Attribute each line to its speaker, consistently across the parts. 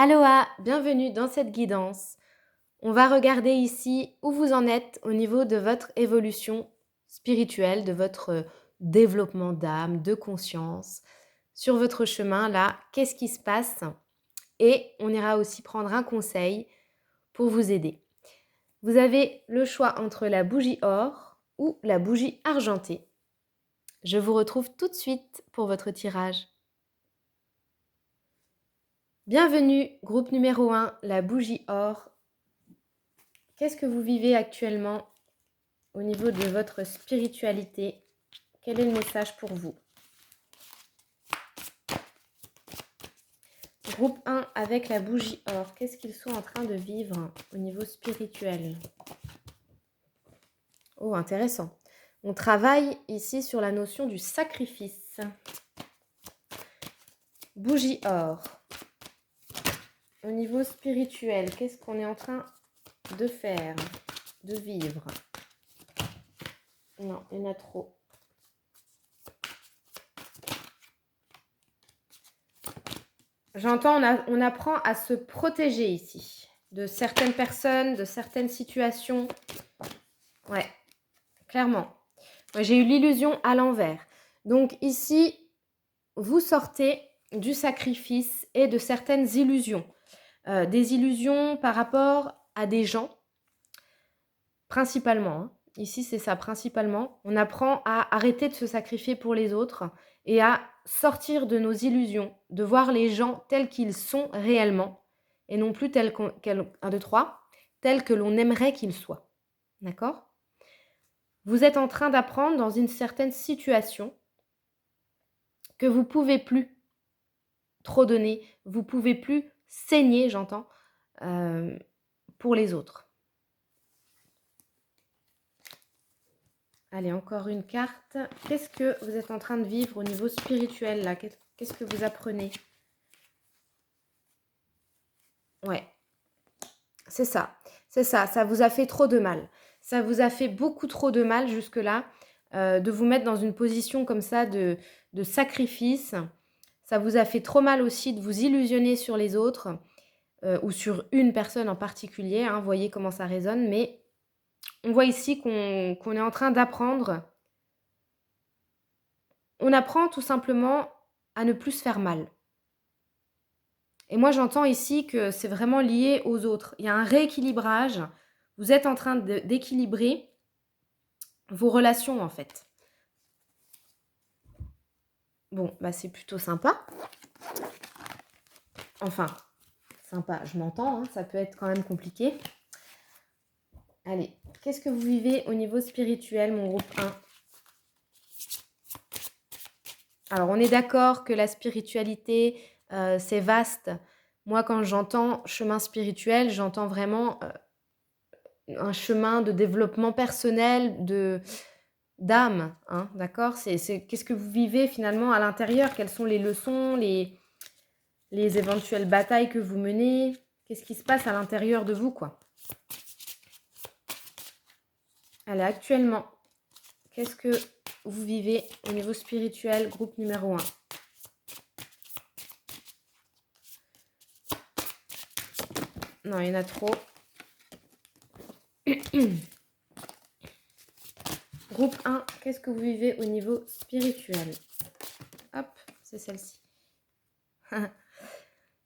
Speaker 1: Aloha, bienvenue dans cette guidance. On va regarder ici où vous en êtes au niveau de votre évolution spirituelle, de votre développement d'âme, de conscience. Sur votre chemin, là, qu'est-ce qui se passe? Et on ira aussi prendre un conseil pour vous aider. Vous avez le choix entre la bougie or ou la bougie argentée. Je vous retrouve tout de suite pour votre tirage. Bienvenue, groupe numéro 1, la bougie or. Qu'est-ce que vous vivez actuellement au niveau de votre spiritualité? Quel est le message pour vous? Groupe 1 avec la bougie or. Qu'est-ce qu'ils sont en train de vivre au niveau spirituel? Oh, intéressant. On travaille ici sur la notion du sacrifice. Bougie or. Au niveau spirituel, qu'est-ce qu'on est en train de faire, de vivre? Non, il y en a trop. J'entends, on apprend à se protéger ici, de certaines personnes, de certaines situations. Ouais, clairement. Moi, j'ai eu l'illusion à l'envers. Donc ici, vous sortez du sacrifice et de certaines illusions. Des illusions par rapport à des gens, principalement. Hein. Ici, c'est ça, principalement. On apprend à arrêter de se sacrifier pour les autres et à sortir de nos illusions, de voir les gens tels qu'ils sont réellement et non plus tels que l'on aimerait qu'ils soient. D'accord? Vous êtes en train d'apprendre dans une certaine situation que vous ne pouvez plus trop donner, vous ne pouvez plus saigner, j'entends, pour les autres. Allez, encore une carte. Qu'est-ce que vous êtes en train de vivre au niveau spirituel, là? Qu'est-ce que vous apprenez? Ouais, c'est ça. C'est ça. Ça vous a fait trop de mal. Ça vous a fait beaucoup trop de mal jusque-là, de vous mettre dans une position comme ça de sacrifice. Ça vous a fait trop mal aussi de vous illusionner sur les autres ou sur une personne en particulier. Hein, voyez comment ça résonne. Mais on voit ici qu'on est en train d'apprendre. On apprend tout simplement à ne plus se faire mal. Et moi, j'entends ici que c'est vraiment lié aux autres. Il y a un rééquilibrage. Vous êtes en train d'équilibrer vos relations, en fait. Bon, bah c'est plutôt sympa. Enfin, sympa, je m'entends, hein, ça peut être quand même compliqué. Allez, qu'est-ce que vous vivez au niveau spirituel, mon groupe 1? Alors, on est d'accord que la spiritualité, c'est vaste. Moi, quand j'entends chemin spirituel, j'entends vraiment un chemin de développement personnel, d'âme, hein, d'accord? Qu'est-ce que vous vivez finalement à l'intérieur? Quelles sont les leçons, les éventuelles batailles que vous menez? Qu'est-ce qui se passe à l'intérieur de vous, quoi? Allez, actuellement, qu'est-ce que vous vivez au niveau spirituel, groupe numéro 1? Non, il y en a trop. Groupe 1, qu'est-ce que vous vivez au niveau spirituel? Hop, c'est celle-ci.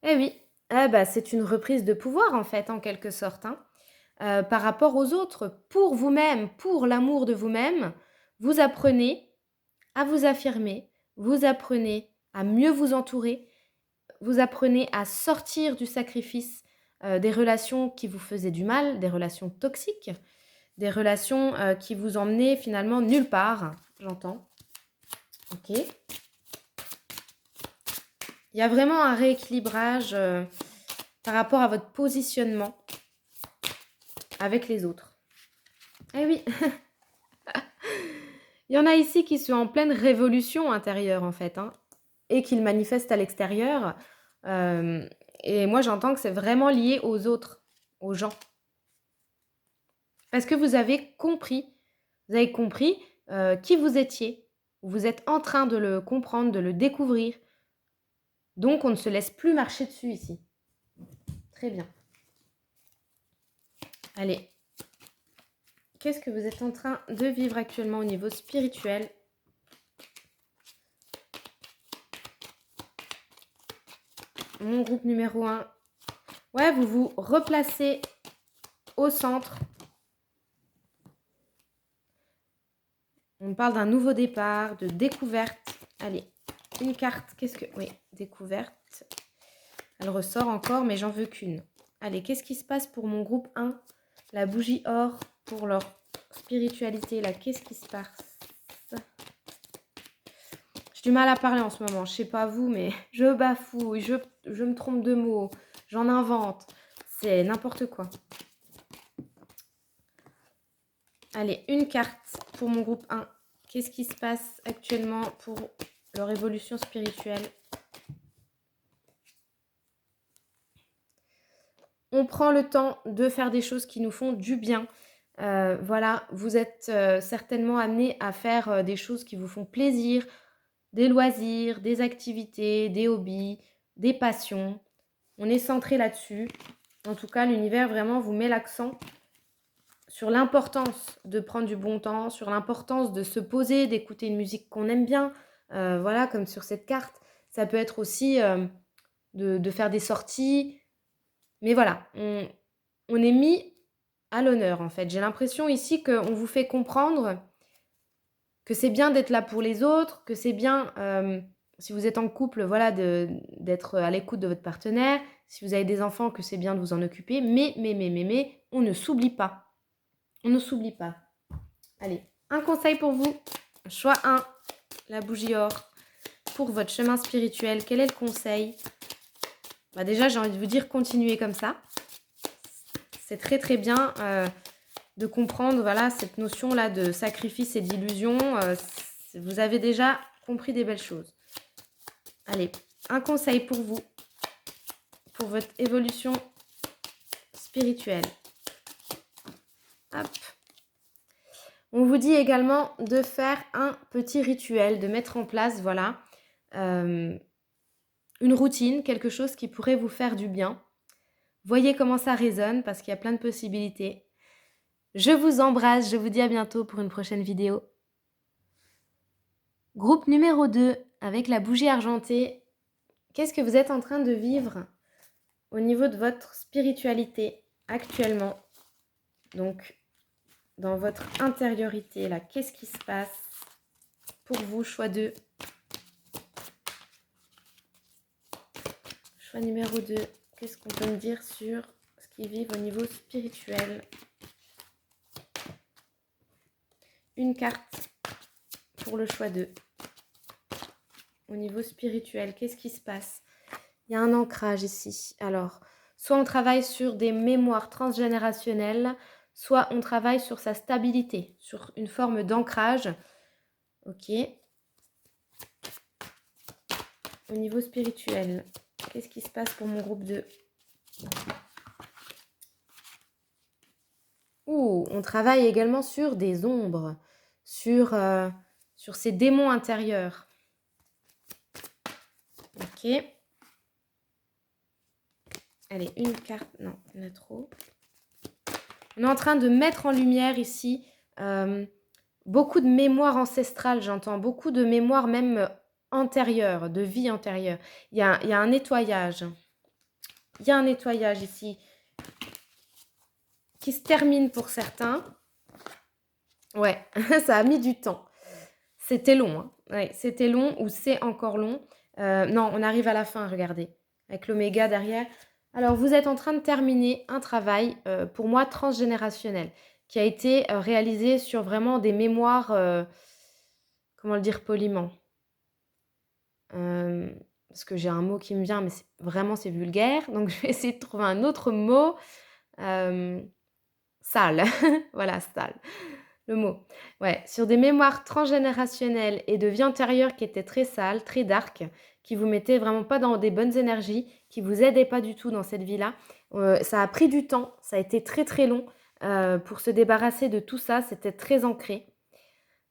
Speaker 1: Eh oui, c'est une reprise de pouvoir en fait, en quelque sorte. Hein. Par rapport aux autres, pour vous-même, pour l'amour de vous-même, vous apprenez à vous affirmer, vous apprenez à mieux vous entourer, vous apprenez à sortir du sacrifice des relations qui vous faisaient du mal, des relations toxiques, des relations qui vous emmenaient finalement nulle part, j'entends. Ok. Il y a vraiment un rééquilibrage par rapport à votre positionnement avec les autres. Eh oui. Il y en a ici qui sont en pleine révolution intérieure en fait, hein, et qui le manifestent à l'extérieur. Et moi j'entends que c'est vraiment lié aux autres, aux gens. Parce que vous avez compris qui vous étiez. Vous êtes en train de le comprendre, de le découvrir. Donc on ne se laisse plus marcher dessus ici. Très bien. Allez. Qu'est-ce que vous êtes en train de vivre actuellement au niveau spirituel? Mon groupe numéro 1. Ouais, vous vous replacez au centre. On parle d'un nouveau départ, de découverte. Allez, une carte. Qu'est-ce que... Oui, découverte. Elle ressort encore, mais j'en veux qu'une. Allez, qu'est-ce qui se passe pour mon groupe 1? La bougie or pour leur spiritualité. Là, qu'est-ce qui se passe? J'ai du mal à parler en ce moment. Je sais pas vous, mais je bafouille, je me trompe de mots, j'en invente. C'est n'importe quoi. Allez, une carte pour mon groupe 1. Qu'est-ce qui se passe actuellement pour leur évolution spirituelle? On prend le temps de faire des choses qui nous font du bien. Voilà, vous êtes certainement amenés à faire des choses qui vous font plaisir, des loisirs, des activités, des hobbies, des passions. On est centré là-dessus. En tout cas, l'univers vraiment vous met l'accent sur l'importance de prendre du bon temps, sur l'importance de se poser, d'écouter une musique qu'on aime bien. Voilà, comme sur cette carte. Ça peut être aussi de faire des sorties. Mais voilà, on est mis à l'honneur en fait. J'ai l'impression ici qu'on vous fait comprendre que c'est bien d'être là pour les autres, que c'est bien, si vous êtes en couple, voilà, d'être à l'écoute de votre partenaire. Si vous avez des enfants, que c'est bien de vous en occuper. Mais, on ne s'oublie pas. On ne s'oublie pas. Allez, un conseil pour vous. Choix 1, la bougie or. Pour votre chemin spirituel, quel est le conseil? Déjà, j'ai envie de vous dire, continuez comme ça. C'est très très bien de comprendre voilà, cette notion-là de sacrifice et d'illusion. Vous avez déjà compris des belles choses. Allez, un conseil pour vous, pour votre évolution spirituelle. Hop. On vous dit également de faire un petit rituel, de mettre en place, voilà, une routine, quelque chose qui pourrait vous faire du bien. Voyez comment ça résonne parce qu'il y a plein de possibilités. Je vous embrasse, je vous dis à bientôt pour une prochaine vidéo. Groupe numéro 2, avec la bougie argentée. Qu'est-ce que vous êtes en train de vivre au niveau de votre spiritualité actuellement? Donc, dans votre intériorité, là, qu'est-ce qui se passe pour vous? Choix 2. Choix numéro 2. Qu'est-ce qu'on peut me dire sur ce qu'ils vivent au niveau spirituel? Une carte pour le choix 2. Au niveau spirituel, qu'est-ce qui se passe? Il y a un ancrage ici. Alors, soit on travaille sur des mémoires transgénérationnelles, soit on travaille sur sa stabilité, sur une forme d'ancrage. Ok. Au niveau spirituel, qu'est-ce qui se passe pour mon groupe 2? On travaille également sur des ombres, sur ces démons intérieurs. Ok. Allez, une carte. Non, il y en a trop. On est en train de mettre en lumière ici beaucoup de mémoire ancestrale, j'entends. Beaucoup de mémoire même antérieure, de vie antérieure. Il y a un nettoyage. Il y a un nettoyage ici qui se termine pour certains. Ouais, ça a mis du temps. C'était long. Hein. Ouais, c'était long ou c'est encore long. Non, on arrive à la fin, regardez. Avec l'oméga derrière. Alors, vous êtes en train de terminer un travail, pour moi, transgénérationnel, qui a été réalisé sur vraiment des mémoires, comment le dire poliment? Parce que j'ai un mot qui me vient, mais c'est vulgaire. Donc, je vais essayer de trouver un autre mot. Sale. Voilà, sale. Le mot. Ouais, sur des mémoires transgénérationnelles et de vie antérieure qui étaient très sales, très dark, qui vous mettaient vraiment pas dans des bonnes énergies, qui vous aidaient pas du tout dans cette vie-là. Ça a pris du temps, ça a été très très long pour se débarrasser de tout ça, c'était très ancré.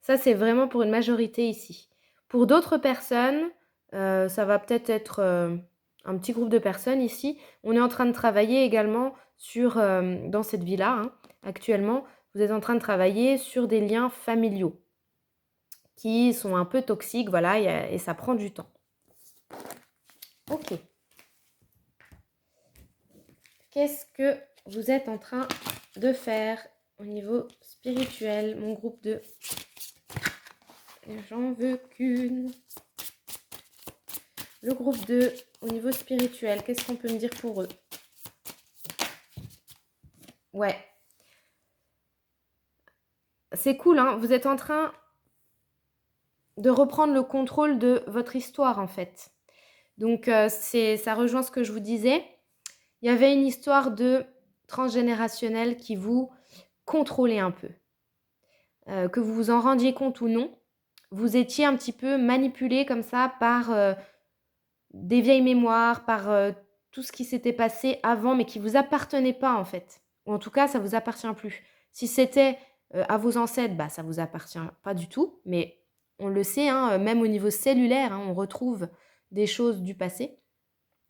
Speaker 1: Ça, c'est vraiment pour une majorité ici. Pour d'autres personnes, ça va peut-être être un petit groupe de personnes ici. On est en train de travailler également sur, dans cette vie-là, hein, actuellement, vous êtes en train de travailler sur des liens familiaux qui sont un peu toxiques, voilà, et ça prend du temps. OK. Qu'est-ce que vous êtes en train de faire au niveau spirituel, mon groupe de... J'en veux qu'une. Le groupe 2, au niveau spirituel, qu'est-ce qu'on peut me dire pour eux? Ouais. C'est cool, hein. Vous êtes en train de reprendre le contrôle de votre histoire, en fait. Donc, ça rejoint ce que je vous disais. Il y avait une histoire de transgénérationnel qui vous contrôlait un peu. Que vous vous en rendiez compte ou non, vous étiez un petit peu manipulé comme ça par des vieilles mémoires, par tout ce qui s'était passé avant, mais qui vous appartenait pas en fait. Ou en tout cas, ça vous appartient plus. Si c'était à vos ancêtres, bah, ça vous appartient pas du tout. Mais on le sait, hein, même au niveau cellulaire, hein, on retrouve des choses du passé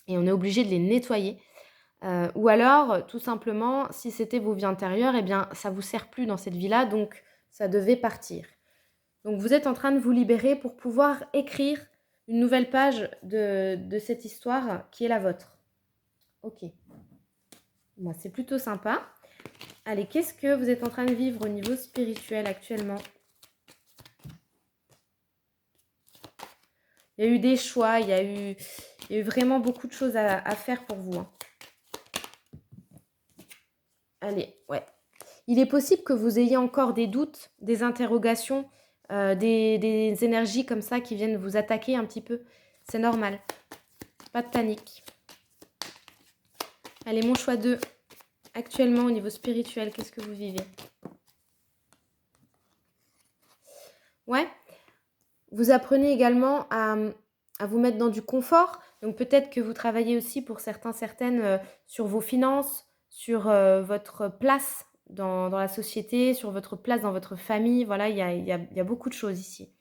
Speaker 1: et on est obligé de les nettoyer. Ou alors, tout simplement, si c'était vos vies antérieures, eh bien, ça vous sert plus dans cette vie-là, donc ça devait partir. Donc vous êtes en train de vous libérer pour pouvoir écrire une nouvelle page de cette histoire qui est la vôtre. Ok. Bon, c'est plutôt sympa. Allez, qu'est-ce que vous êtes en train de vivre au niveau spirituel actuellement? Il y a eu des choix, il y a eu vraiment beaucoup de choses à faire pour vous, hein. Allez, ouais. Il est possible que vous ayez encore des doutes, des interrogations, des énergies comme ça qui viennent vous attaquer un petit peu. C'est normal. Pas de panique. Allez, mon choix 2. Actuellement, au niveau spirituel, qu'est-ce que vous vivez? Ouais. Vous apprenez également à vous mettre dans du confort. Donc peut-être que vous travaillez aussi pour certains, certaines sur vos finances, sur votre place dans la société, sur votre place dans votre famille. Voilà, il y a beaucoup de choses ici.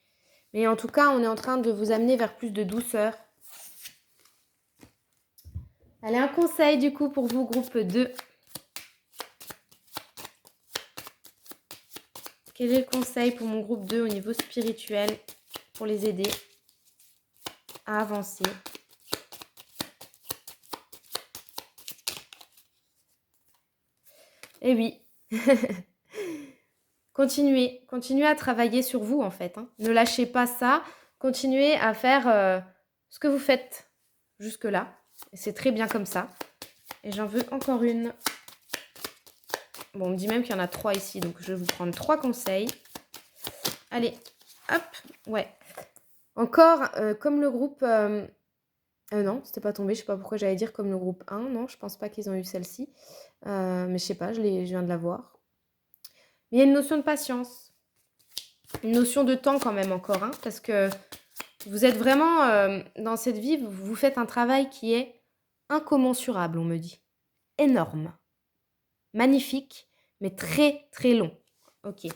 Speaker 1: Mais en tout cas, on est en train de vous amener vers plus de douceur. Allez, un conseil du coup pour vous, groupe 2. Quel est le conseil pour mon groupe 2 au niveau spirituel pour les aider à avancer? Eh oui. Continuez à travailler sur vous en fait, hein. Ne lâchez pas ça. Continuez à faire ce que vous faites jusque-là. Et c'est très bien comme ça. Et j'en veux encore une. Bon, on me dit même qu'il y en a 3 ici, donc je vais vous prendre 3 conseils. Allez, hop, ouais. Encore, comme le groupe... non, c'était pas tombé, je sais pas pourquoi j'allais dire comme le groupe 1. Non, je pense pas qu'ils ont eu celle-ci. Mais je sais pas, je viens de la voir. Mais il y a une notion de patience. Une notion de temps quand même encore, hein, parce que vous êtes vraiment dans cette vie, vous faites un travail qui est incommensurable, on me dit. Énorme. Magnifique, mais très très long. Ok.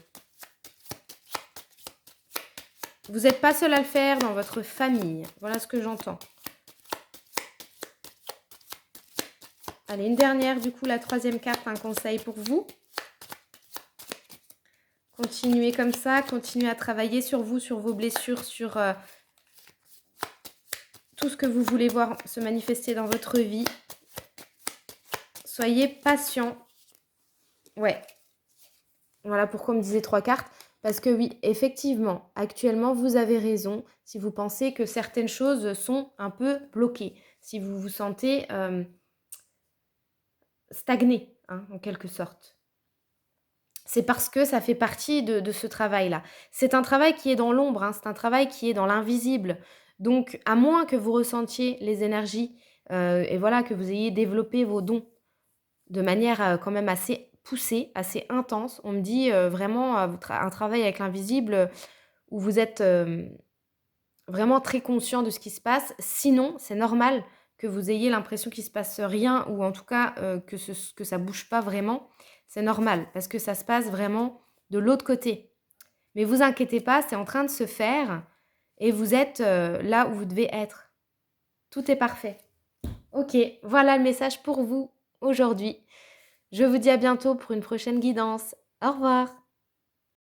Speaker 1: Vous n'êtes pas seul à le faire dans votre famille. Voilà ce que j'entends. Allez, une dernière, du coup, la 3e carte, un conseil pour vous. Continuez comme ça, continuez à travailler sur vous, sur vos blessures, sur tout ce que vous voulez voir se manifester dans votre vie. Soyez patient. Ouais. Voilà pourquoi on me disait 3 cartes. Parce que oui, effectivement, actuellement, vous avez raison si vous pensez que certaines choses sont un peu bloquées. Si vous vous sentez stagné, hein, en quelque sorte. C'est parce que ça fait partie de ce travail-là. C'est un travail qui est dans l'ombre, hein, c'est un travail qui est dans l'invisible. Donc, à moins que vous ressentiez les énergies et voilà, que vous ayez développé vos dons de manière quand même assez poussée, assez intense, on me dit vraiment un travail avec l'invisible où vous êtes vraiment très conscient de ce qui se passe. Sinon, c'est normal que vous ayez l'impression qu'il ne se passe rien ou en tout cas que ça ne bouge pas vraiment. C'est normal parce que ça se passe vraiment de l'autre côté. Mais vous inquiétez pas, c'est en train de se faire et vous êtes là où vous devez être. Tout est parfait. OK, voilà le message pour vous aujourd'hui. Je vous dis à bientôt pour une prochaine guidance. Au revoir.